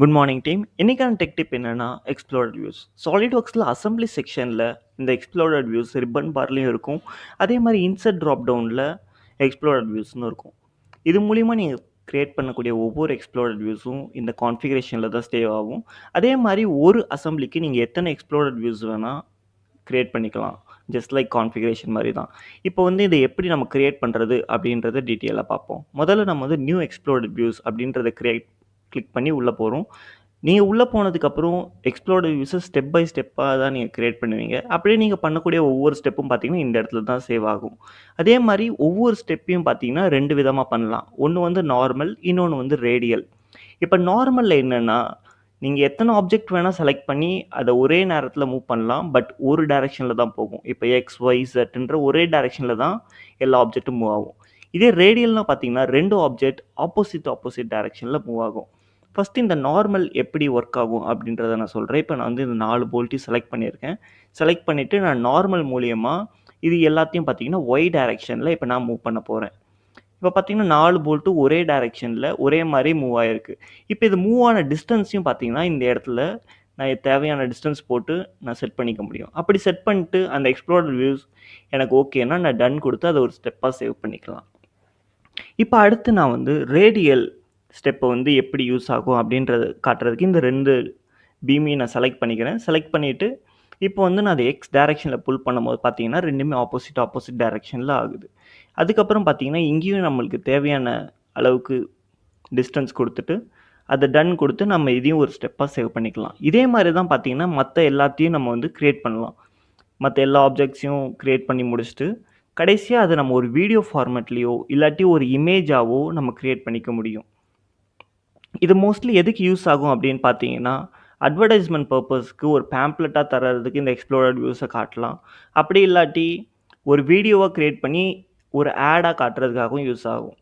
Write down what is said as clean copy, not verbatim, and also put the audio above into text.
Good morning team. இன்னைக்கான tech tip என்னன்னா எக்ஸ்ப்ளோரட் views. சாலிட்வொர்க்ஸில் assembly செக்ஷனில் இந்த எக்ஸ்ப்ளோரட் வியூஸ் ரிப்பன் பார்லையும் இருக்கும். அதே மாதிரி இன்சர்ட் ட்ராப் டவுனில் எக்ஸ்ப்ளோரட் வியூஸ்னு இருக்கும். இது மூலிமா நீங்கள் கிரியேட் பண்ணக்கூடிய ஒவ்வொரு எக்ஸ்ப்ளோரட் வியூஸும் இந்த கான்ஃபிகரேஷனில் தான் ஸ்டே ஆகும். அதே மாதிரி ஒரு அசம்பிளிக்கு நீங்கள் எத்தனை எக்ஸ்ப்ளோரட் வியூஸ் வேணால் கிரியேட் பண்ணிக்கலாம். ஜஸ்ட் லைக் கான்ஃபிகரேஷன் மாதிரி தான். இப்போ வந்து இதை எப்படி நம்ம கிரியேட் பண்ணுறது அப்படின்றத டீட்டெயிலாக பார்ப்போம். முதல்ல நம்ம வந்து நியூ எக்ஸ்ப்ளோரட் வியூஸ் அப்படின்றத கிளிக் பண்ணி உள்ளே போகிறோம். நீங்கள் உள்ளே போனதுக்கப்புறம் எக்ஸ்ப்ளோரட் வியூஸை ஸ்டெப் பை ஸ்டெப்பாக தான் நீங்கள் கிரியேட் பண்ணுவீங்க. அப்படியே நீங்கள் பண்ணக்கூடிய ஒவ்வொரு ஸ்டெப்பும் பார்த்தீங்கன்னா இந்த இடத்துல தான் சேவ் ஆகும். அதே மாதிரி ஒவ்வொரு ஸ்டெப்பையும் பார்த்தீங்கன்னா 2 விதமாக பண்ணலாம். ஒன்று வந்து நார்மல், இன்னொன்று வந்து ரேடியல். இப்போ நார்மலில் என்னென்னா நீங்கள் எத்தனை ஆப்ஜெக்ட் வேணால் செலக்ட் பண்ணி அதை ஒரே நேரத்தில் மூவ் பண்ணலாம். பட் ஒரு டைரெக்ஷனில் தான் போகும். இப்போ எக்ஸ் ஒய் செட்ன்ற ஒரே டைரெக்ஷனில் தான் எல்லா ஆப்ஜெக்ட்டும் மூவ் ஆகும். இதே ரேடியல்னால் பார்த்தீங்கன்னா 2 ஆப்ஜெக்ட் ஆப்போசிட் டைரெக்ஷனில் மூவ் ஆகும். ஃபஸ்ட்டு இந்த நார்மல் எப்படி ஒர்க் ஆகும் அப்படின்றத நான் சொல்கிறேன். இப்போ நான் வந்து இந்த 4 போல்ட்டையும் செலக்ட் பண்ணியிருக்கேன். செலக்ட் பண்ணிவிட்டு நான் நார்மல் மூலியமாக இது எல்லாத்தையும் பார்த்தீங்கன்னா ஒய் டைரெக்ஷனில் இப்போ நான் மூவ் பண்ண போகிறேன். இப்போ பார்த்தீங்கன்னா 4 போல்ட்டும் ஒரே டைரெக்ஷனில் ஒரே மாதிரி மூவ் ஆகிருக்கு. இப்போ இது மூவ் ஆன டிஸ்டன்ஸையும் பார்த்தீங்கன்னா இந்த இடத்துல நான் தேவையான டிஸ்டன்ஸ் போட்டு நான் செட் பண்ணிக்க முடியும். அப்படி செட் பண்ணிட்டு அந்த எக்ஸ்ப்ளோரட் வியூஸ் எனக்கு ஓகேன்னா நான் டன் கொடுத்து அதை ஒரு ஸ்டெப்பாக சேவ் பண்ணிக்கலாம். இப்போ அடுத்து நான் வந்து ரேடியல் ஸ்டெப்பை வந்து எப்படி யூஸ் ஆகும் அப்படின்றத காட்டுறதுக்கு இந்த 2 பீமையும் நான் செலக்ட் பண்ணிக்கிறேன். செலக்ட் பண்ணிவிட்டு இப்போ வந்து நான் அதை எக்ஸ் டைரெக்ஷனில் புல் பண்ணும்போது பார்த்தீங்கன்னா ரெண்டுமே ஆப்போசிட் டைரெக்ஷனில் ஆகுது. அதுக்கப்புறம் பார்த்தீங்கன்னா இங்கேயும் நம்மளுக்கு தேவையான அளவுக்கு டிஸ்டன்ஸ் கொடுத்துட்டு அதை டன் கொடுத்து நம்ம இதையும் ஒரு ஸ்டெப்பாக சேவ் பண்ணிக்கலாம். இதே மாதிரி தான் பார்த்தீங்கன்னா மற்ற எல்லாத்தையும் நம்ம வந்து க்ரியேட் பண்ணலாம். மற்ற எல்லா ஆப்ஜெக்ட்ஸையும் க்ரியேட் பண்ணி முடிச்சுட்டு கடைசியாக அதை நம்ம ஒரு வீடியோ ஃபார்மேட்லேயோ இல்லாட்டி ஒரு இமேஜாவோ நம்ம க்ரியேட் பண்ணிக்க முடியும். இது மோஸ்ட்லி எதுக்கு யூஸ் ஆகும் அப்படின்னு பார்த்தீங்கன்னா அட்வர்டைஸ்மெண்ட் பர்பஸ்க்கு ஒரு பேம்ப்ளெட்டாக தர்றதுக்கு இந்த எக்ஸ்ப்ளோரட் வியூஸை காட்டலாம். அப்படி இல்லாட்டி ஒரு வீடியோவாக க்ரியேட் பண்ணி ஒரு ஆடாக காட்டுறதுக்காகவும் யூஸ் ஆகும்.